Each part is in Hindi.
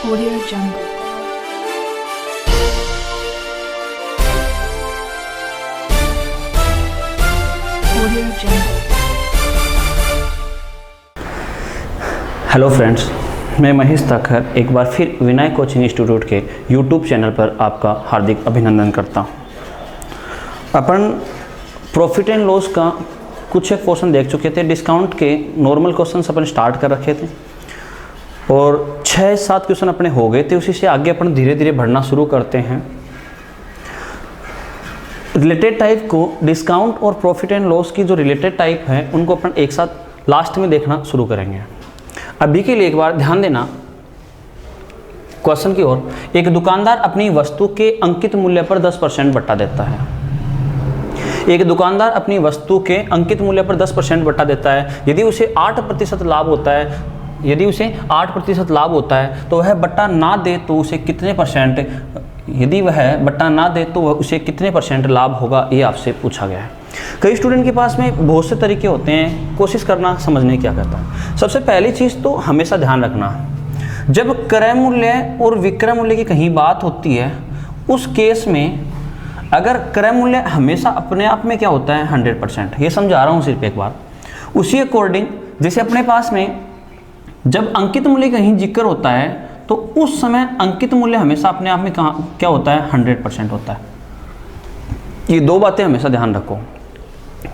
Audio Jungle. Audio Jungle. Hello friends, मैं महेश तखर एक बार फिर विनय कोचिंग इंस्टीट्यूट के यूट्यूब चैनल पर आपका हार्दिक अभिनंदन करता हूँ। अपन प्रॉफिट एंड लॉस का कुछ एक क्वेश्चन देख चुके थे। डिस्काउंट के नॉर्मल क्वेश्चन अपन स्टार्ट कर रखे थे और 6-7 क्वेश्चन अपने हो गए थे। उसी से आगे अपन धीरे धीरे बढ़ना शुरू करते हैं। रिलेटेड टाइप को डिस्काउंट और प्रॉफिट एंड लॉस की जो रिलेटेड टाइप है उनको अपन एक साथ लास्ट में देखना शुरू करेंगे। अभी के लिए एक बार ध्यान देना क्वेश्चन की ओर। एक दुकानदार अपनी वस्तु के अंकित मूल्य पर 10% बट्टा देता है। एक दुकानदार अपनी वस्तु के अंकित मूल्य पर 10% बट्टा देता है। यदि उसे 8% लाभ होता है तो वह बट्टा ना दे तो उसे कितने परसेंट उसे कितने परसेंट लाभ होगा, ये आपसे पूछा गया है। कई स्टूडेंट के पास में बहुत से तरीके होते हैं, कोशिश करना समझने क्या कहता है। सबसे पहली चीज़ तो हमेशा ध्यान रखना, जब क्रय मूल्य और विक्रय मूल्य की कहीं बात होती है उस केस में अगर क्रय मूल्य हमेशा अपने आप में क्या होता है 100%, ये समझा रहा हूँ सिर्फ एक बार। उसी अकॉर्डिंग जैसे अपने पास में जब अंकित मूल्य कहीं जिक्र होता है तो उस समय अंकित मूल्य हमेशा अपने आप में क्या होता है 100% होता है। ये दो बातें हमेशा ध्यान रखो।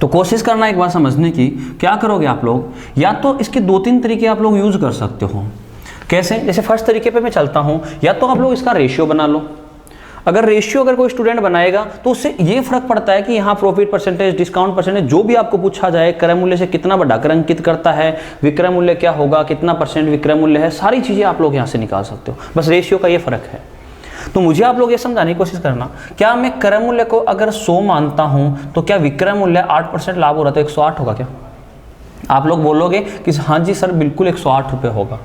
तो कोशिश करना एक बार समझने की, क्या करोगे आप लोग, या तो इसके 2-3 तरीके आप लोग यूज कर सकते हो। कैसे? जैसे फर्स्ट तरीके पे मैं चलता हूँ, या तो आप लोग इसका रेशियो बना लो। अगर कोई स्टूडेंट बनाएगा तो उससे ये फर्क पड़ता है कि यहाँ प्रॉफिट परसेंटेज, डिस्काउंट परसेंटेज जो भी आपको पूछा जाए, क्रय मूल्य से कितना बढ़ाकर अंकित करता है, विक्रय मूल्य क्या होगा, कितना परसेंट विक्रय मूल्य है, सारी चीज़ें आप लोग यहाँ से निकाल सकते हो। बस रेशियो का ये फर्क है। तो मुझे आप लोग ये समझाने की कोशिश करना, क्या मैं क्रय मूल्य को अगर 100 मानता हूँ तो क्या विक्रय मूल्य 8% लाभ हो रहा है तो 108 होगा क्या? आप लोग बोलोगे कि हाँ जी सर बिल्कुल 108 रुपये होगा।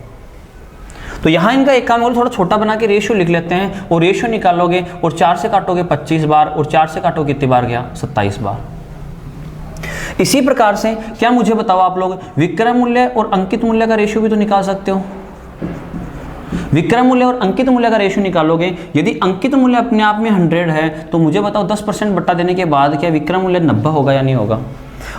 तो यहाँ इनका एक काम और थोड़ा छोटा बना के रेशियो लिख लेते हैं और रेशियो निकालोगे और 4 से काटोगे 25 बार और 4 से काटोगे कितनी बार गया 27 बार। इसी प्रकार से क्या मुझे बताओ आप लोग, विक्रय मूल्य और अंकित मूल्य का रेशियो भी तो निकाल सकते हो। विक्रय मूल्य और अंकित मूल्य का रेशियो निकालोगे, यदि अंकित मूल्य अपने आप में 100 है तो मुझे बताओ 10% बट्टा देने के बाद क्या विक्रय मूल्य 90 होगा या नहीं होगा।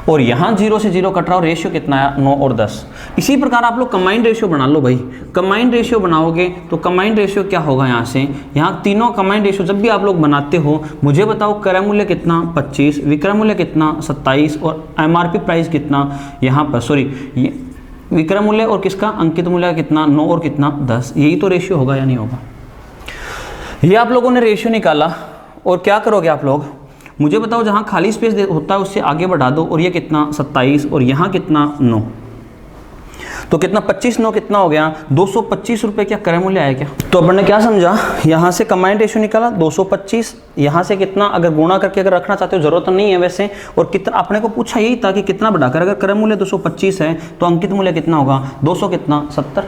और यहाँ 0 से 0 कट रहा, और रेशियो कितना है 9 और 10। इसी प्रकार आप लोग कंबाइंड रेशियो बना लो भाई। कंबाइंड रेशियो बनाओगे तो कंबाइंड रेशियो क्या होगा, यहाँ तीनों कंबाइंड रेशियो जब भी आप लोग बनाते हो मुझे बताओ क्रय मूल्य कितना 25, विक्रय मूल्य कितना 27 और एमआरपी प्राइस कितना यहाँ पर विक्रय मूल्य और किसका अंकित मूल्य कितना 9 और कितना 10। यही तो रेशियो होगा या नहीं होगा। ये आप लोगों ने रेशियो निकाला और क्या करोगे आप लोग, मुझे बताओ जहाँ खाली स्पेस होता है उससे आगे बढ़ा दो, और ये कितना 27 और यहाँ कितना 9, तो कितना 25 9 कितना हो गया 225 रुपये। क्या क्रय मूल्य आया क्या? तो अपन ने क्या समझा, यहाँ से कंबाइंड रेशियो निकाला 225, यहाँ से कितना अगर गुणा करके अगर रखना चाहते हो, जरूरत नहीं है वैसे, और कितना अपने को पूछा यही था कि कितना बढ़ाकर, अगर क्रय मूल्य 225 है तो अंकित मूल्य कितना होगा 270।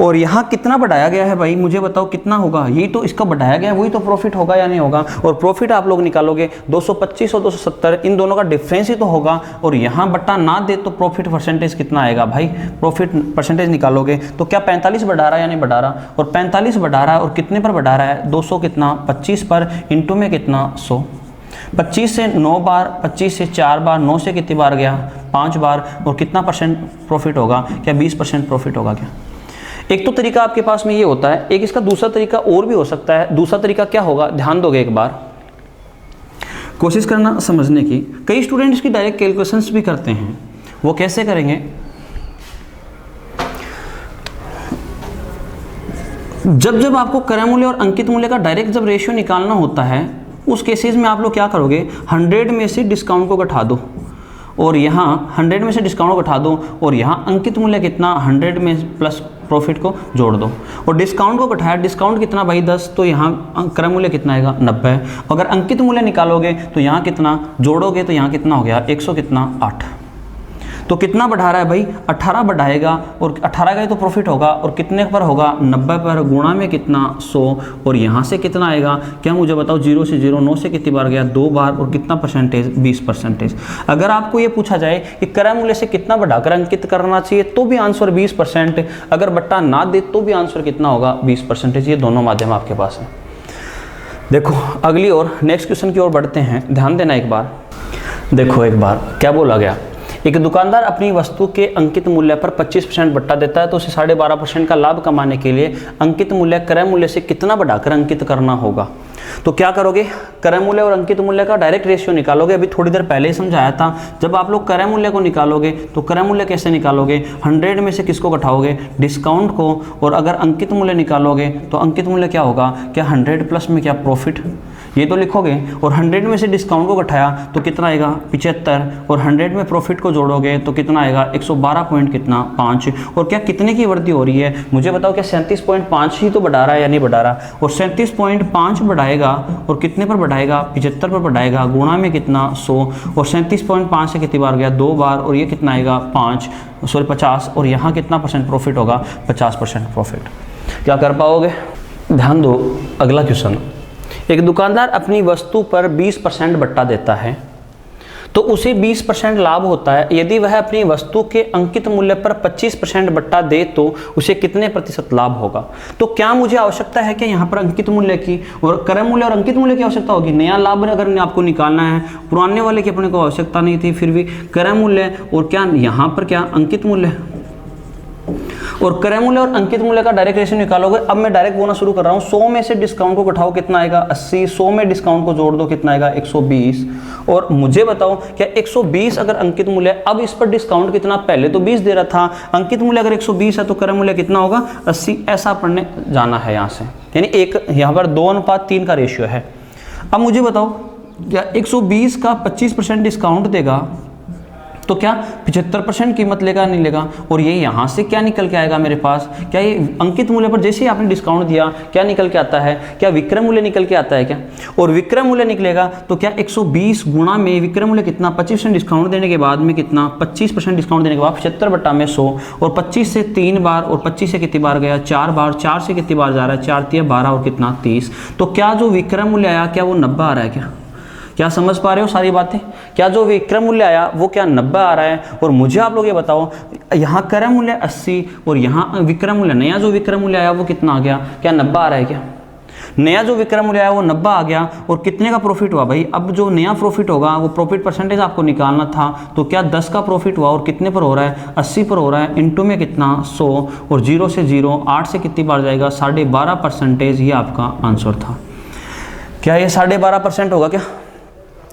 और यहाँ कितना बढ़ाया गया है भाई, मुझे बताओ कितना होगा, यही तो इसका बढ़ाया गया है, वही तो प्रॉफिट होगा या नहीं होगा। और प्रॉफिट आप लोग निकालोगे 225 और 270, इन दोनों का डिफरेंस ही तो होगा। और यहाँ बट्टा ना दे तो प्रॉफिट परसेंटेज कितना आएगा भाई, प्रॉफिट परसेंटेज निकालोगे तो क्या 45 बढ़ा रहा है या नहीं बढ़ा रहा, और 45 बढ़ा रहा है और कितने पर बढ़ा रहा है 200 कितना 25 पर, इंटू में कितना 100। 25 से 9 बार, 25 से 4 बार, 9 से कितनी बार गया 5 बार, और कितना परसेंट प्रॉफिट होगा, क्या 20% प्रॉफिट होगा क्या? एक तो तरीका आपके पास में ये होता है, एक इसका दूसरा तरीका और भी हो सकता है। दूसरा तरीका क्या होगा, ध्यान दोगे एक बार, कोशिश करना समझने की। कई स्टूडेंट इसकी डायरेक्ट कैलकुलेशंस भी करते हैं। वो कैसे करेंगे, जब आपको क्रय मूल्य और अंकित मूल्य का डायरेक्ट जब रेशियो निकालना होता है उस केसेस में आप लोग क्या करोगे, 100 में से डिस्काउंट को घटा दो और यहाँ 100 में से डिस्काउंट को घटा दो, और यहाँ अंकित मूल्य कितना 100 में प्लस प्रॉफिट को जोड़ दो, और डिस्काउंट को घटाया, डिस्काउंट कितना भाई 10, तो यहाँ क्रय मूल्य कितना आएगा 90। अगर अंकित मूल्य निकालोगे तो यहाँ कितना जोड़ोगे तो यहाँ कितना हो गया 108। तो कितना बढ़ा रहा है भाई, 18 बढ़ाएगा और 18 का ही तो प्रॉफिट होगा, और कितने पर होगा, 90 पर, गुणा में कितना 100, और यहाँ से कितना आएगा, क्या मुझे बताओ, 0 से 0, 9 से कितनी बार गया, 2 बार, और कितना परसेंटेज, 20%। अगर आपको ये पूछा जाए कि क्रय मूल्य से कितना बढ़ाकर अंकित करना चाहिए तो भी आंसर 20%, अगर बट्टा ना दे तो भी आंसर कितना होगा, 20%। ये दोनों माध्यम आपके पास है। देखो अगली और नेक्स्ट क्वेश्चन की ओर बढ़ते हैं, ध्यान देना एक बार। देखो एक बार क्या बोला गया, एक दुकानदार अपनी वस्तु के अंकित मूल्य पर 25% बट्टा देता है, तो उसे 12.5% का लाभ कमाने के लिए अंकित मूल्य क्रय मूल्य से कितना बढ़ाकर अंकित करना होगा। तो क्या करोगे, क्रय मूल्य और अंकित मूल्य का डायरेक्ट रेशियो निकालोगे। अभी थोड़ी देर पहले ही समझाया था, जब आप लोग क्रय मूल्य को निकालोगे तो क्रय मूल्य कैसे निकालोगे, 100 में से किसको घटाओगे, डिस्काउंट को, और अगर अंकित मूल्य निकालोगे तो अंकित मूल्य क्या होगा, क्या 100 प्लस में क्या प्रॉफिट, ये तो लिखोगे, और 100 में से डिस्काउंट को घटाया तो कितना आएगा 75, और 100 में प्रॉफिट को जोड़ोगे तो कितना आएगा 112 पॉइंट कितना 5। और क्या कितने की वृद्धि हो रही है, मुझे बताओ, क्या 37.5 ही तो बढ़ा रहा है या नहीं बढ़ा रहा, और 37.5 बढ़ाएगा और कितने पर बढ़ाएगा, 75 पर बढ़ाएगा, गुणा में कितना 100, और 37.5 से कितनी बार गया, 2 बार, और ये कितना आएगा 50, और यहाँ कितना परसेंट प्रॉफिट होगा, 50% प्रॉफिट। क्या कर पाओगे, ध्यान दो। अगला क्वेश्चन, एक दुकानदार अपनी वस्तु पर 20% बट्टा देता है तो उसे 20% लाभ होता है। यदि वह अपनी वस्तु के अंकित मूल्य पर 25% बट्टा दे तो उसे कितने प्रतिशत लाभ होगा। तो क्या मुझे आवश्यकता है कि यहाँ पर अंकित मूल्य की और क्रय मूल्य और अंकित मूल्य की आवश्यकता होगी। नया लाभ अगर आपको निकालना है, पुराने वाले की अपने को आवश्यकता नहीं थी, फिर भी क्रय मूल्य और क्या यहाँ पर क्या अंकित मूल्य और क्रय मूल्य और अंकित मूल्य का डायरेक्ट रेशियो निकालोगे। अब मैं डायरेक्ट बोलना शुरू कर रहा हूँ। 100 में से डिस्काउंट को घटाओ कितना आएगा 80, 100 में डिस्काउंट को जोड़ दो कितना आएगा 120। और मुझे बताओ क्या 120 अगर अंकित मूल्य, अब इस पर डिस्काउंट कितना, पहले तो 20 दे रहा था, अंकित मूल्य अगर 120 है तो क्रय मूल्य कितना होगा 80। ऐसा पढ़ने जाना है यहाँ से, यानी एक यहाँ पर 2:3 का रेशियो है। अब मुझे बताओ क्या 120 का 25% डिस्काउंट देगा तो क्या 75% कीमत लेगा नहीं लेगा। और ये यहाँ से क्या निकल के आएगा मेरे पास, क्या ये अंकित मूल्य पर जैसे ही आपने डिस्काउंट दिया क्या निकल के आता है, क्या विक्रय मूल्य निकल के आता है क्या, और विक्रय मूल्य निकलेगा तो क्या 120 गुणा में विक्रय मूल्य कितना 25% डिस्काउंट देने के बाद में कितना 25% डिस्काउंट देने के बाद 75/100, और 25 से 3 बार, और 25 से कितनी बार गया 4 बार, 4 से कितनी बार जा रहा है 4 × 12 और कितना 30। तो क्या जो विक्रय मूल्य आया क्या वो 90 आ रहा है क्या समझ पा रहे हो सारी बातें। क्या जो विक्रय मूल्य आया वो क्या 90 आ रहा है। और मुझे आप लोग ये बताओ यहाँ क्रय मूल्य 80 और यहाँ विक्रय मूल्य, नया जो विक्रय मूल्य आया वो कितना आ गया, क्या 90 आ रहा है क्या। नया जो विक्रय मूल्य आया वो 90 आ गया, और कितने का प्रॉफिट हुआ भाई। अब जो नया प्रॉफिट होगा वो प्रॉफिट परसेंटेज आपको निकालना था, तो क्या 10 का प्रॉफिट हुआ और कितने पर हो रहा है 80 पर हो रहा है, इंटू में कितना 100, और 0 से 0, 8 से कितनी बार जाएगा 12.5%। ये आपका आंसर था। क्या ये 12.5% होगा क्या।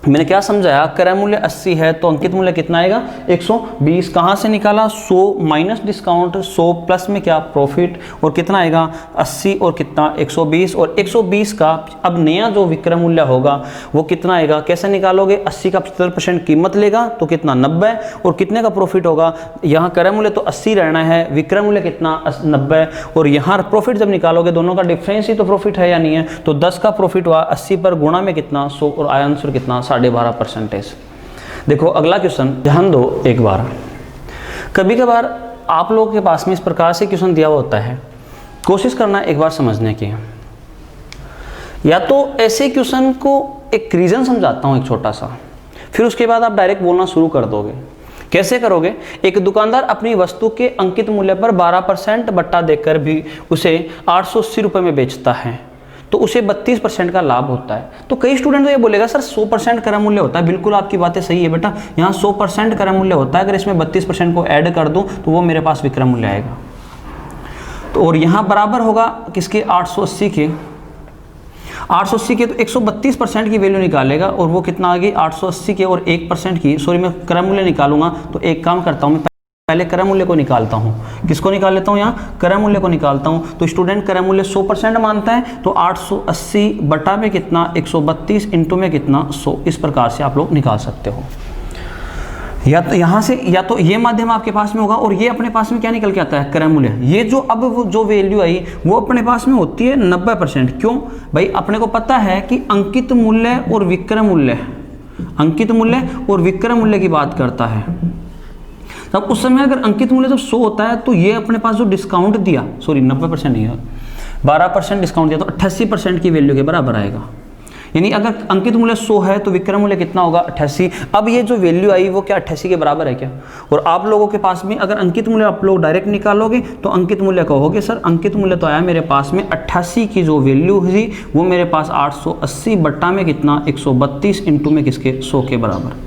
मैंने क्या समझाया, क्रय मूल्य 80 है तो अंकित मूल्य कितना आएगा 120। कहाँ से निकाला 100 माइनस डिस्काउंट, 100 प्लस में क्या प्रॉफिट, और कितना आएगा 80 और कितना 120, और 120 का अब नया जो विक्रय मूल्य होगा वो कितना आएगा, कैसे निकालोगे 80 का 75% कीमत लेगा तो कितना 90, और कितने का प्रॉफिट होगा, यहाँ क्रय मूल्य तो 80 रहना है, विक्रय मूल्य कितना 90, और यहाँ प्रॉफिट जब निकालोगे दोनों का डिफरेंस ही तो प्रॉफिट है या नहीं है, तो 10 का प्रॉफिट हुआ 80 पर, गुणा में कितना 100, और आंसर कितना 12.5%। देखो अगला क्वेश्चन ध्यान दो एक बार। कभी कभार आप लोगों के पास में इस प्रकार से क्वेश्चन दिया हुआ होता है, कोशिश करना एक बार समझने की। या तो ऐसे क्वेश्चन को एक रीजन समझाता हूं एक छोटा सा, फिर उसके बाद आप डायरेक्ट बोलना शुरू कर दोगे। कैसे करोगे, एक दुकानदार अपनी वस्तु के अंकित मूल्य पर 12% बट्टा देकर भी उसे 880 रुपये में बेचता है तो उसे 32% का लाभ होता है। तो कई स्टूडेंट तो ये बोलेगा सर 100% क्रय मूल्य होता है। बिल्कुल आपकी बातें सही है बेटा, यहाँ 100% क्रय मूल्य होता है, अगर इसमें 32% को ऐड कर दूं तो वो मेरे पास विक्रय मूल्य आएगा। तो और यहाँ बराबर होगा किसके 880 के, 880 के तो 132% की वैल्यू निकालेगा, और वो कितना आ गई 880 के और 1% की, सॉरी मैं क्रय मूल्य निकालूंगा। तो एक काम करता हूँ, मैं पहले क्रय मूल्य को निकालता हूँ। किसको निकाल लेता हूँ, यहाँ क्रय मूल्य को निकालता हूँ। तो स्टूडेंट क्रय मूल्य 100% मानता है, तो 880 बटा में कितना 132 इंटू में कितना 100। इस प्रकार से आप लोग निकाल सकते हो। या तो यहाँ से या तो ये माध्यम आपके पास में होगा, और ये अपने पास में क्या निकल के आता है क्रय मूल्य। ये जो अब वो जो वैल्यू आई वो अपने पास में होती है 90%। क्यों भाई, अपने को पता है कि अंकित मूल्य और विक्रय मूल्य, अंकित मूल्य और विक्रय मूल्य की बात करता है। अब उस समय अगर अंकित मूल्य जब 100 होता है तो ये अपने पास जो डिस्काउंट दिया, सॉरी 90% नहीं है, 12% डिस्काउंट दिया, तो 88% की वैल्यू के बराबर आएगा। यानी अगर अंकित मूल्य 100 है तो विक्रय मूल्य कितना होगा, 88। अब ये जो वैल्यू आई वो क्या 88 के बराबर है क्या? और आप लोगों के पास में अगर अंकित मूल्य आप लोग डायरेक्ट निकालोगे तो अंकित मूल्य कहोगे सर अंकित मूल्य तो आया मेरे पास में 88 की जो वैल्यू हुई वो मेरे पास 880 बट्टा में कितना 132 इंटू में किसके 100 के बराबर।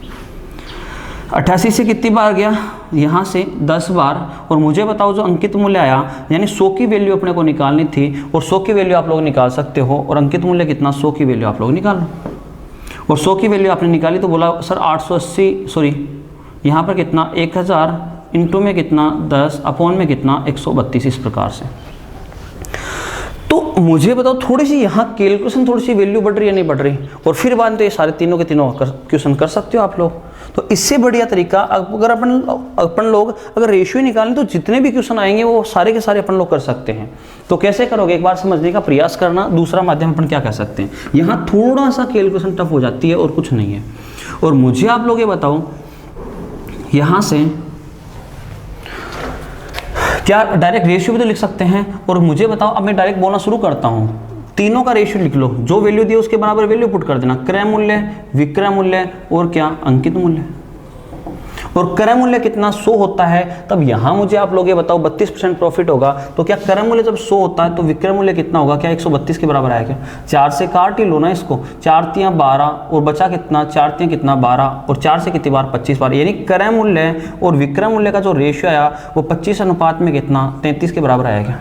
88 से कितनी बार गया, यहाँ से 10 बार। और मुझे बताओ जो अंकित मूल्य आया, यानी 100 की वैल्यू अपने को निकालनी थी और 100 की वैल्यू आप लोग निकाल सकते हो, और अंकित मूल्य कितना 100 की वैल्यू आप लोग निकाल लो। और 100 की वैल्यू आपने निकाली तो बोला सर 880, सॉरी यहाँ पर कितना 1000 इंटू में कितना 10 अपॉन में कितना 132, इस प्रकार से। तो मुझे बताओ थोड़ी सी यहाँ कैलकुलेशन, थोड़ी सी वैल्यू बढ़ रही है नहीं बढ़ रही, और फिर बाद में तो ये सारे तीनों के तीनों क्वेश्चन कर सकते हो आप लोग। तो इससे बढ़िया तरीका अगर अपन लोग अगर रेशियो निकालें तो जितने भी क्वेश्चन आएंगे वो सारे के सारे अपन लोग कर सकते हैं। तो कैसे करोगे, एक बार समझने का प्रयास करना। दूसरा माध्यम अपन क्या कह सकते हैं, यहाँ थोड़ा सा कैलकुलेशन टफ हो जाती है और कुछ नहीं है। और मुझे आप लोग ये बताओ यहाँ से क्या डायरेक्ट रेशियो भी तो लिख सकते हैं, और मुझे बताओ अब मैं डायरेक्ट बोलना शुरू करता हूँ, तीनों का रेशियो लिख लो, जो वैल्यू दी उसके बराबर वैल्यू पुट कर देना, क्रय मूल्य, विक्रय मूल्य और क्या अंकित मूल्य। और क्रय मूल्य कितना 100 होता है, तब यहाँ मुझे आप लोग ये बताओ 32% प्रॉफिट होगा, तो क्या क्रय मूल्य जब 100 होता है तो विक्रय मूल्य कितना होगा, क्या 132 के बराबर आएगा? 4 से काट ही लो ना इसको, 4 तियाँ 12 और बचा कितना 4 तियाँ कितना 12 और 4 से कितनी बार 25 बार, यानी क्रय मूल्य और विक्रय मूल्य का जो रेशियो आया वो 25 अनुपात में कितना 33 के बराबर आएगा।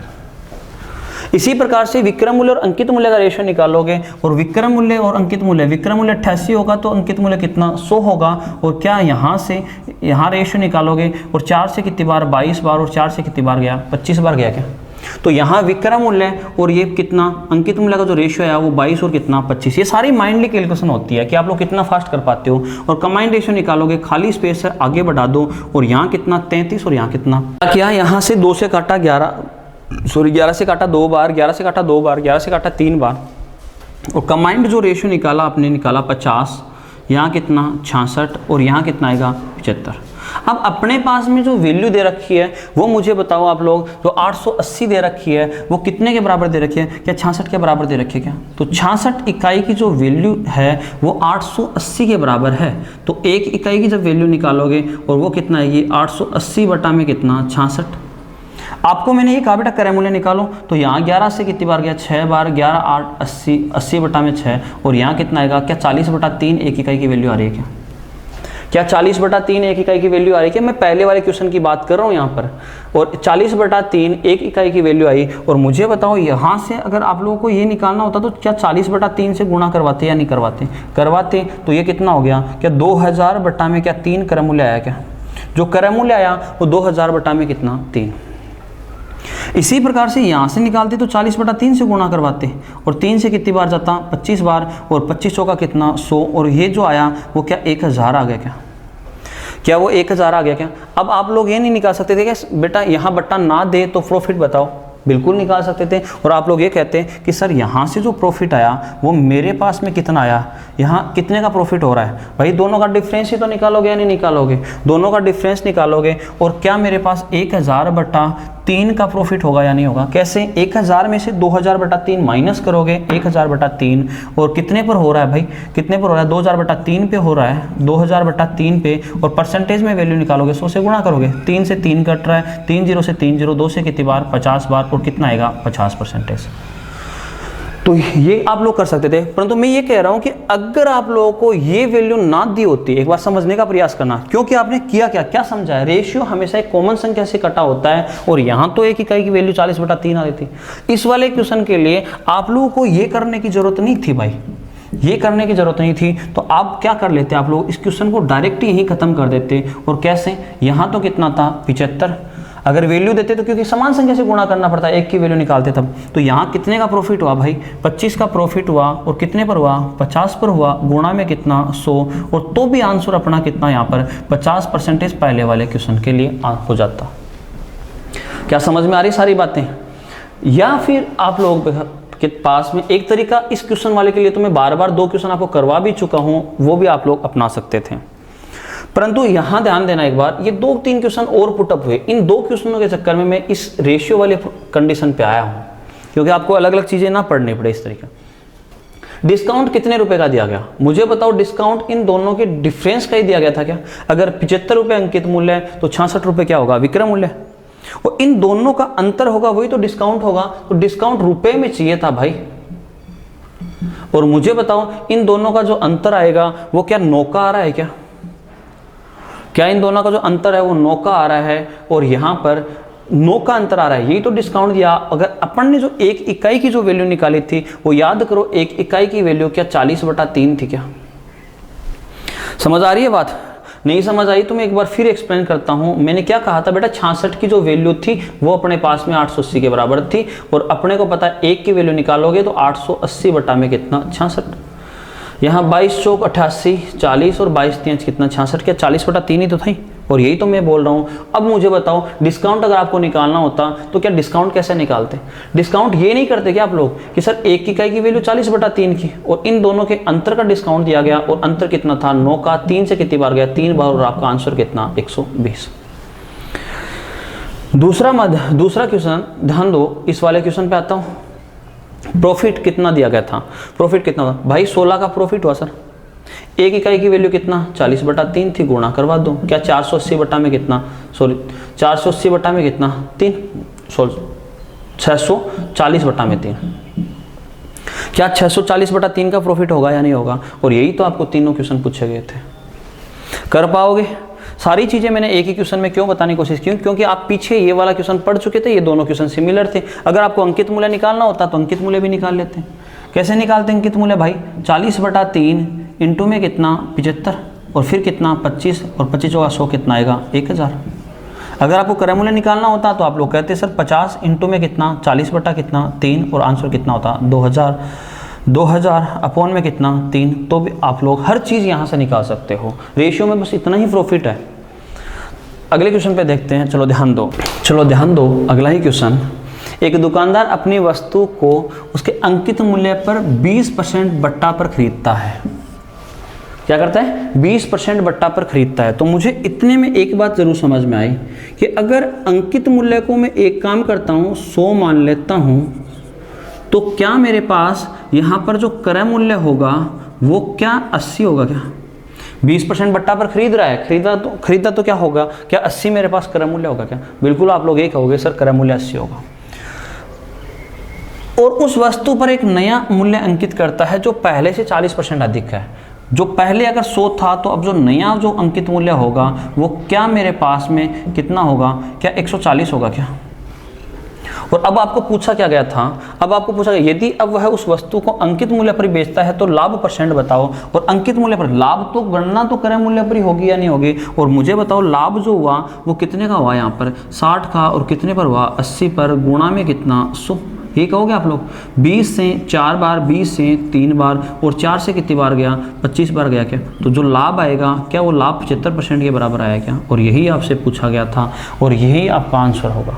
इसी प्रकार से विक्रय मूल्य और अंकित मूल्य का रेशियो निकालोगे, और विक्रय मूल्य और अंकित मूल्य, विक्रय मूल्य 88 होगा तो अंकित मूल्य कितना 100 होगा, और क्या यहाँ से यहाँ रेशियो निकालोगे, और 4 से कितनी बार 22 बार और 4 से कितनी बार गया 25 बार गया क्या? तो यहाँ विक्रय मूल्य और ये कितना अंकित मूल्य का जो रेशियो है वो 22 और कितना 25। ये सारी माइंडली कैलकुलेशन होती है कि आप लोग कितना फास्ट कर पाते हो। और कंबाइंड रेशियो निकालोगे, खाली स्पेस है आगे बढ़ा दो, और यहाँ कितना 33 और यहाँ कितना क्या, यहाँ से 2 से काटा 11 से काटा 2 बार, 11 से काटा 2 बार, 11 से काटा 3 बार, और कंबाइंड जो रेशियो निकाला आपने निकाला 50, यहाँ कितना 66 और यहाँ कितना आएगा 75। अब अपने पास में जो वैल्यू दे रखी है वो मुझे बताओ आप लोग, जो 880 दे रखी है वो कितने के बराबर दे रखी है, क्या 66 के बराबर दे रखी है क्या? तो 66 इकाई की जो वैल्यू है वो 880 के बराबर है। तो एक इकाई की जब वैल्यू निकालोगे और वो कितना आएगी 880 बटा में कितना 66। आपको मैंने ये कहा बेटा क्रय मूल्य निकालो, तो यहाँ 11 से कितनी बार गया 6 बार, 11 8 80, 80 बटा में 6, और यहाँ कितना आएगा, क्या 40 बटा 3 एक इकाई की वैल्यू आ रही है क्या 40 बटा 3 एक इकाई की वैल्यू आ रही है क्या? मैं पहले वाले क्वेश्चन की बात कर रहा हूँ यहाँ पर, और 40 बटा 3 एक इकाई की वैल्यू आई। और मुझे बताओ यहाँ से अगर आप लोगों को ये निकालना होता तो क्या 40 बटा 3 से गुणा करवाते या नहीं करवाते? तो ये कितना हो गया, क्या 2000 बटा में क्या 3 क्रय मूल्य आया क्या? जो क्रय मूल्य आया वो 2000 बटा में कितना 3। इसी प्रकार से यहाँ से निकालते तो 40 बटा 3 से गुणा करवाते, और 3 से कितनी बार जाता 25 बार, और 25 का कितना 100, और ये जो आया वो क्या 1000 आ गया क्या वो 1000 आ गया क्या? अब आप लोग ये नहीं निकाल सकते थे क्या बेटा यहाँ बट्टा ना दे तो प्रॉफिट बताओ? बिल्कुल निकाल सकते थे। और आप लोग ये कहते हैं कि सर यहाँ से जो प्रॉफिट आया वो मेरे पास में कितना आया, यहाँ कितने का प्रॉफिट हो रहा है? भाई दोनों का डिफरेंस ही तो निकालोगे या नहीं निकालोगे? दोनों का डिफरेंस निकालोगे, और क्या मेरे पास 1000 बटा 3 का प्रॉफिट होगा या नहीं होगा? कैसे? 1000 में से 2000 बटा 3 माइनस करोगे, 1000 बटा 3, और कितने पर हो रहा है भाई, कितने पर हो रहा है 2000 बटा 3 पे हो रहा है, 2000 बटा 3 पे, और परसेंटेज में वैल्यू निकालोगे 100 से गुणा करोगे, 3 से 3 कट रहा है, 3 0 से 3 0, 2 से कितनी बार 50 बार, और कितना आएगा 50%। तो ये आप लोग कर सकते थे, परंतु मैं ये कह रहा हूं कि अगर आप लोगों को ये वैल्यू ना दी होती, एक बार समझने का प्रयास करना, क्योंकि आपने किया क्या समझा है, रेशियो हमेशा एक कॉमन संख्या से कटा होता है, और यहाँ तो एक इकाई की वैल्यू 40 बटा 3 आ रही थी। इस वाले क्वेश्चन के लिए आप लोगों को ये करने की जरूरत नहीं थी भाई, ये करने की जरूरत नहीं थी। तो आप क्या कर लेते, आप लोग इस क्वेश्चन को डायरेक्ट ही खत्म कर देते। और कैसे, यहाँ तो कितना था 75, अगर वैल्यू देते तो क्योंकि समान संख्या से गुणा करना पड़ता है, एक की वैल्यू निकालते तब, तो यहाँ कितने का प्रॉफिट हुआ भाई 25 का प्रॉफिट हुआ, और कितने पर हुआ 50 पर हुआ, गुणा में कितना 100, और तो भी आंसर अपना कितना यहाँ पर 50% पहले वाले क्वेश्चन के लिए हो जाता। क्या समझ में आ रही सारी बातें? या फिर आप लोग के पास में एक तरीका इस क्वेश्चन वाले के लिए तो मैं बार बार 2 क्वेश्चन आपको करवा भी चुका हूँ, वो भी आप लोग अपना सकते थे। परंतु यहाँ ध्यान देना एक बार, ये 2-3 क्वेश्चन और पुटअप हुए, इन 2 क्वेश्चनों के चक्कर में मैं इस रेशियो वाले कंडीशन पे आया हूँ, क्योंकि आपको अलग अलग चीज़ें ना पढ़नी पड़े इस तरीके। डिस्काउंट कितने रुपए का दिया गया, मुझे बताओ। डिस्काउंट इन दोनों के डिफरेंस का ही दिया गया था क्या? अगर 75 रुपये अंकित मूल्य है तो 66 रुपये क्या होगा? विक्रय मूल्य। और इन दोनों का अंतर होगा वही तो डिस्काउंट होगा, तो डिस्काउंट रुपए में चाहिए था भाई। और मुझे बताओ इन दोनों का जो अंतर आएगा वो क्या 9 का आ रहा है क्या? क्या इन दोनों का जो अंतर है वो 9 का आ रहा है और यहाँ पर 9 का अंतर आ रहा है, यही तो डिस्काउंट दिया। अगर अपन ने जो 1 इकाई की जो वैल्यू निकाली थी वो याद करो, 1 इकाई की वैल्यू क्या 40/3 थी क्या? समझ आ रही है बात? नहीं समझ आई तो मैं एक बार फिर एक्सप्लेन करता हूं। मैंने क्या कहा था बेटा, 66 की जो वैल्यू थी वो अपने पास में 880 के बराबर थी, और अपने को पता है 1 की वैल्यू निकालोगे तो 880 बटा में कितना? 66। यहाँ 22 चौक 88, 40 और 22 3 कितना? 66। क्या 40/3 ही तो था? और यही तो मैं बोल रहा हूँ। अब मुझे बताओ डिस्काउंट अगर आपको निकालना होता तो क्या डिस्काउंट कैसे निकालते? डिस्काउंट ये नहीं करते क्या आप लोग कि सर 1 इकाई की वैल्यू 40/3 की और इन दोनों के अंतर का डिस्काउंट दिया गया, और अंतर कितना था? 9 का। 3 से कितनी बार गया? 3 बार, और आपका आंसर कितना? 120। दूसरा क्वेश्चन ध्यान दो, इस वाले क्वेश्चन पे आता हूँ। प्रॉफिट कितना दिया गया था? प्रॉफिट कितना था भाई? 16 का प्रॉफिट हुआ सर। 1 इकाई की वैल्यू कितना? 40/3 थी, गुणा करवा दो। क्या 480 बटा में कितना? 480 बटा में कितना? 3 640/3। क्या 640/3 का प्रॉफिट होगा या नहीं होगा? और यही तो आपको तीनों क्वेश्चन पूछे गए थे। कर पाओगे? सारी चीज़ें मैंने एक ही क्वेश्चन में क्यों बताने की कोशिश की? क्योंकि आप पीछे ये वाला क्वेश्चन पढ़ चुके थे, ये दोनों क्वेश्चन सिमिलर थे। अगर आपको अंकित मूल्य निकालना होता तो अंकित मूल्य भी निकाल लेते। कैसे निकालते हैं अंकित मूल्य भाई? 40/3 इंटू में कितना? 75, और फिर कितना? 25, और 25 होगा 100, कितना आएगा? 1000। अगर आपको क्रय मूल्य निकालना होता तो आप लोग कहते सर 50 इंटू में कितना? 40/3, और आंसर कितना होता? 2000। 2000 अपॉन में कितना? 3। तो भी आप लोग हर चीज़ यहाँ से निकाल सकते हो। रेशियो में बस इतना ही प्रॉफिट है। अगले क्वेश्चन पे देखते हैं। चलो ध्यान दो अगला ही क्वेश्चन। एक दुकानदार अपनी वस्तु को उसके अंकित मूल्य पर 20% बट्टा पर खरीदता है। क्या करता है? 20% बट्टा पर खरीदता है। तो मुझे इतने में एक बात जरूर समझ में आई कि अगर अंकित मूल्य को मैं एक काम करता हूँ 100 मान लेता हूँ, तो क्या मेरे पास यहाँ पर जो क्रय मूल्य होगा वो क्या 80 होगा क्या? 20% बट्टा पर खरीद रहा है, खरीदा तो क्या होगा? क्या 80 मेरे पास क्रय मूल्य होगा क्या? बिल्कुल आप लोग ये कहोगे सर क्रय मूल्य 80 होगा। और उस वस्तु पर एक नया मूल्य अंकित करता है जो पहले से 40% अधिक है। जो पहले अगर 100 था तो अब जो नया जो अंकित मूल्य होगा वो क्या मेरे पास में कितना होगा? क्या 140 होगा क्या? और अब आपको पूछा क्या गया था? अब आपको पूछा गया यदि अब वह उस वस्तु को अंकित मूल्य पर बेचता है तो लाभ % बताओ। और अंकित मूल्य पर लाभ तो गणना तो क्रय मूल्य पर ही होगी या नहीं होगी? और मुझे बताओ लाभ जो हुआ वो कितने का हुआ? यहाँ पर 60 का, और कितने पर हुआ? 80 पर, गुणा में कितना? 100। ये कहोगे आप लोग 20 से 4 बार, 20 से 3 बार, और 4 से कितनी बार गया? 25 बार गया क्या? तो जो लाभ आएगा क्या वो लाभ 75% के बराबर आया क्या? और यही आपसे पूछा गया था, और यही आपका आंसर होगा।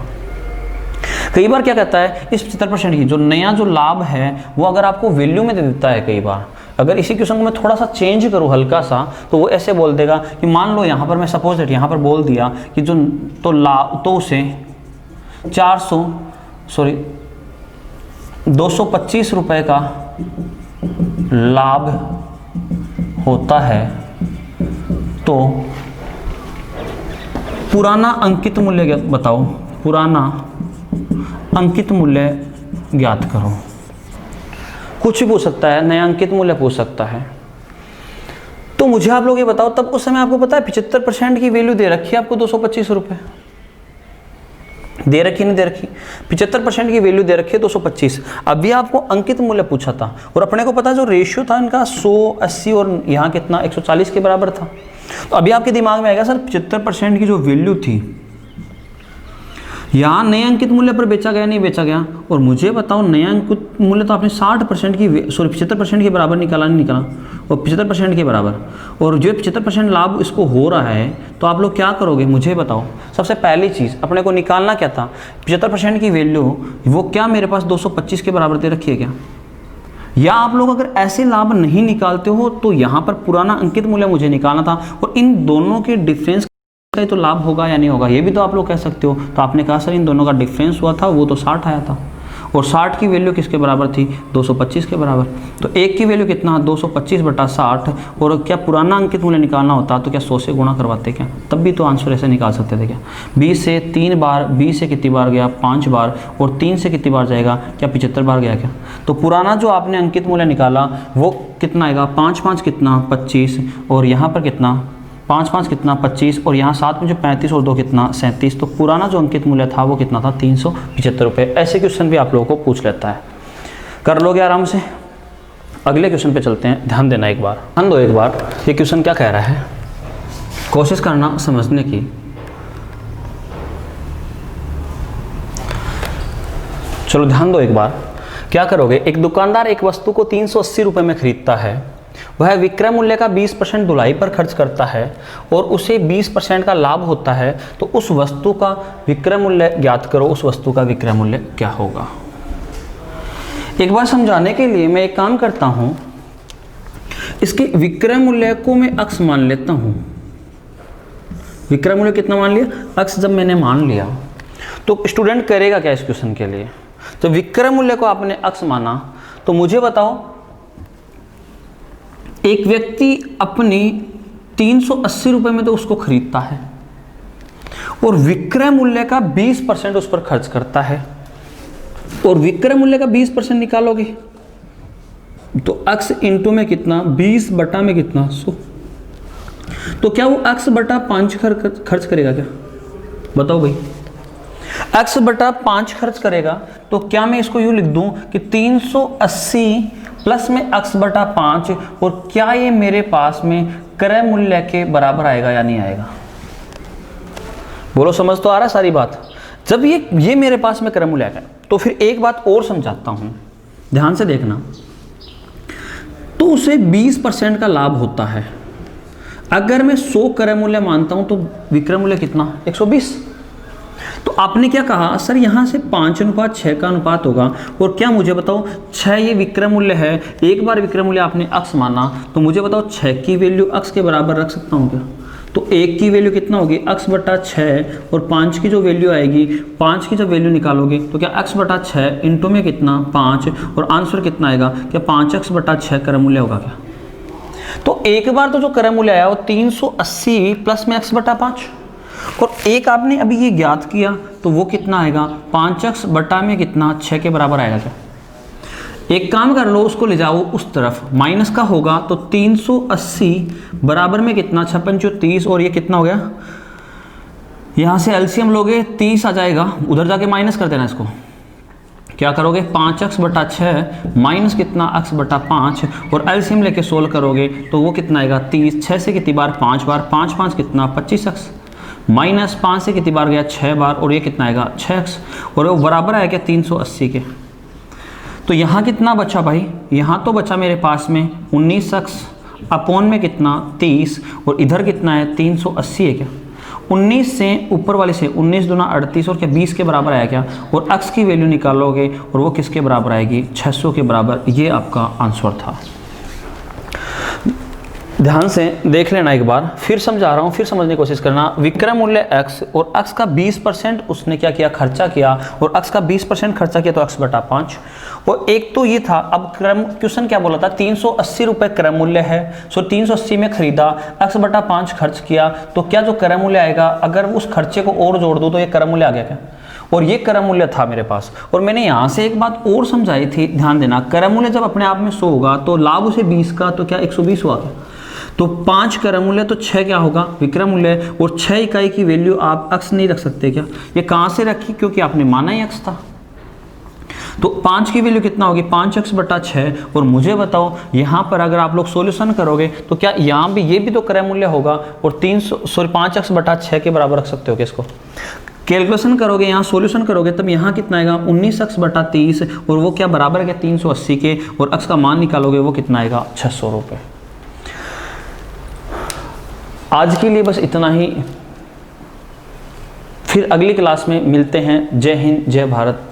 कई बार क्या कहता है इस 75% की जो नया जो लाभ है वो अगर आपको वैल्यू में दे देता है, कई बार अगर इसी क्वेश्चन को मैं थोड़ा सा चेंज करूँ हल्का सा, तो वो ऐसे बोल देगा कि मान लो यहाँ पर मैं सपोज दैट यहाँ पर बोल दिया कि जो तो उसे 225 रुपए का लाभ होता है, तो पुराना अंकित मूल्य बताओ, पुराना अंकित मूल्य ज्ञात करो। कुछ भी पूछ सकता है, नया अंकित मूल्य पूछ सकता है। तो मुझे आप लोग ये बताओ, तब उस समय आपको पता है 75% की वैल्यू दे रखी है आपको 225 रुपये दे रखी, नहीं दे रखी? 75% की वैल्यू दे रखी है 225। अभी आपको अंकित मूल्य पूछा था, और अपने को पता है जो रेशियो था इनका 100, 80 और यहाँ कितना 140 के बराबर था। तो अभी आपके दिमाग में आएगा सर 75% की जो वैल्यू थी यहाँ नए अंकित मूल्य पर बेचा गया, नहीं बेचा गया? और मुझे बताओ नया अंकित मूल्य तो आपने 60% की 75% के बराबर निकाला, नहीं निकाला? और 75% के बराबर, और जो 75% लाभ इसको हो रहा है, तो आप लोग क्या करोगे मुझे बताओ। सबसे पहली चीज़ अपने को निकालना क्या था? 75% की वैल्यू वो क्या मेरे पास 225 के बराबर दे रखी है क्या? या आप लोग अगर ऐसे लाभ नहीं निकालते हो तो यहाँ पर पुराना अंकित मूल्य मुझे निकालना था, और इन दोनों के डिफरेंस का तो लाभ होगा या नहीं होगा, ये भी तो आप लोग कह सकते हो। तो आपने कहा सर इन दोनों का डिफरेंस हुआ था, वो तो 60 आया था, और 60 की वैल्यू किसके बराबर थी, 225 के बराबर। तो एक की वैल्यू कितना, 225/60, और क्या पुराना अंकित मूल्य निकालना होता तो क्या 100 से गुणा करवाते क्या, तब भी तो आंसर ऐसे निकाल सकते थे क्या। 20 से 3 बार, 20 से कितनी बार गया, 5 बार, और 3 से कितनी बार जाएगा, क्या 75 बार गया क्या। तो पुराना जो आपने अंकित मूल्य निकाला वो कितना आएगा, 5 5 कितना 25, और यहाँ पर कितना 5 5 कितना 25, और यहाँ साथ में जो 35 और 2 कितना 37। तो पुराना जो अंकित मूल्य था वो कितना था, 375 रुपये। ऐसे क्वेश्चन भी आप लोगों को पूछ लेता है, कर लोगे आराम से। अगले क्वेश्चन पे चलते हैं, ध्यान देना एक बार, ध्यान दो एक बार, ये क्वेश्चन क्या कह रहा है, कोशिश करना समझने की। चलो ध्यान दो एक बार, क्या करोगे, एक दुकानदार एक वस्तु को 380 रुपये में खरीदता है, वह विक्रय मूल्य का 20% ढुलाई पर खर्च करता है और उसे 20% का लाभ होता है, तो उस वस्तु का विक्रय मूल्य ज्ञात करो, उस वस्तु का विक्रय मूल्य क्या होगा। एक बार समझाने के लिए मैं एक काम करता हूं, इसके विक्रय मूल्य को मैं अक्स मान लेता हूं। विक्रय मूल्य कितना मान लिया, अक्स जब मैंने मान लिया तो स्टूडेंट करेगा क्या इस क्वेश्चन के लिए, तो विक्रय मूल्य को आपने अक्स माना, तो मुझे बताओ एक व्यक्ति अपनी 380 रुपये में तो उसको खरीदता है और विक्रय मूल्य का 20% उस पर खर्च करता है, और विक्रय मूल्य का 20% निकालोगे तो अक्स इंटू में कितना, 20 बटा में कितना 100। तो क्या वो अक्स बटा 5 खर्च करेगा क्या, बताओ भाई, अक्स बटा 5 खर्च करेगा। तो क्या मैं इसको यूं लिख दूं कि 380 प्लस में अक्स बटा 5, और क्या ये मेरे पास में क्रय मूल्य के बराबर आएगा या नहीं आएगा, बोलो, समझ तो आ रहा है सारी बात। जब ये मेरे पास में क्रय मूल्य आएगा, तो फिर एक बात और समझाता हूं, ध्यान से देखना। तो उसे 20% का लाभ होता है। अगर मैं 100 क्रय मूल्य मानता हूं तो विक्रय मूल्य कितना, 120। तो आपने क्या कहा सर, यहाँ से 5:6 का अनुपात होगा, और क्या मुझे बताओ 6 ये विक्रय मूल्य है, एक बार विक्रय मूल्य आपने अक्स माना, तो मुझे बताओ 6 की वैल्यू अक्स के बराबर रख सकता हूँ क्या। तो 1 की वैल्यू कितना होगी, अक्स बटा 6, और 5 की जो वैल्यू आएगी, 5 की जब वैल्यू निकालोगे तो क्या अक्स बटा 6 इंटू में कितना 5, और आंसर कितना आएगा, क्या 5x बटा 6 क्रय मूल्य होगा क्या। तो एक बार तो जो क्रय मूल्य आया वो 380 प्लस में x बटा 5, और एक आपने अभी ये ज्ञात किया तो वो कितना आएगा, 5x बटा में कितना 6 के बराबर आएगा क्या। एक काम कर लो, उसको ले जाओ उस तरफ, माइनस का होगा तो 380 बराबर में कितना 6 पंचो 30, और ये कितना हो गया, यहाँ से एलसीएम लोगे 30 आ जाएगा, उधर जाके माइनस कर देना इसको। क्या करोगे, 5x बटा 6 माइनस कितना x बटा 5, और एलसीएम लेके सोल्व करोगे तो वो कितना आएगा 30। 6 से कितनी बार 5 बार, 5 5 कितना 25x, माइनस 5 से कितनी बार गया 6 बार, और ये कितना आएगा 6x, और वो बराबर आएगा 380 के। तो यहाँ कितना बचा भाई, यहाँ तो बचा मेरे पास में 19x अपॉन में कितना 30, और इधर कितना है 380 है क्या। 19 से ऊपर वाले से 19 दूना 38, और क्या 20 के बराबर आया क्या, और x की वैल्यू निकालोगे और वो किसके बराबर आएगी, 600 के बराबर। ये आपका आंसर था। ध्यान से देख लेना एक बार, फिर समझा रहा हूँ, फिर समझने की कोशिश करना। विक्रय मूल्य x, और x का 20% उसने क्या किया, खर्चा किया, और x का 20% खर्चा किया तो x बटा 5। और एक तो ये था, अब क्वेश्चन क्या बोला था, 380 रुपये क्रय मूल्य है, सो 380 में खरीदा, x बटा 5 खर्च किया, तो क्या जो क्रय मूल्य आएगा, अगर उस खर्चे को और जोड़ दो तो ये क्रय मूल्य आ गया क्या, और ये क्रय मूल्य था मेरे पास। और मैंने यहाँ से एक बात और समझाई थी, ध्यान देना, क्रय मूल्य जब अपने आप में 100 होगा तो लाभ उसे 20 का, तो क्या 120 हुआ था। तो 5 क्रय मूल्य तो 6 क्या होगा विक्रय मूल्य, और 6 इकाई की वैल्यू आप अक्स नहीं रख सकते क्या, ये कहाँ से रखी, क्योंकि आपने माना ही अक्स था। तो 5 की वैल्यू कितना होगी, 5x बटा 6, और मुझे बताओ यहाँ पर अगर आप लोग सॉल्यूशन करोगे तो क्या यहाँ भी ये भी तो क्रय मूल्य होगा, और 5x बटा 6 के बराबर रख सकते हो क्या इसको। कैलकुलेशन करोगे, यहाँ सॉल्यूशन करोगे, तब यहाँ कितना आएगा 19x बटा 30, और वो क्या बराबर है 380 के, और x का मान निकालोगे वो कितना आएगा 600 रुपये। आज के लिए बस इतना ही, फिर अगली क्लास में मिलते हैं। जय हिंद, जय भारत।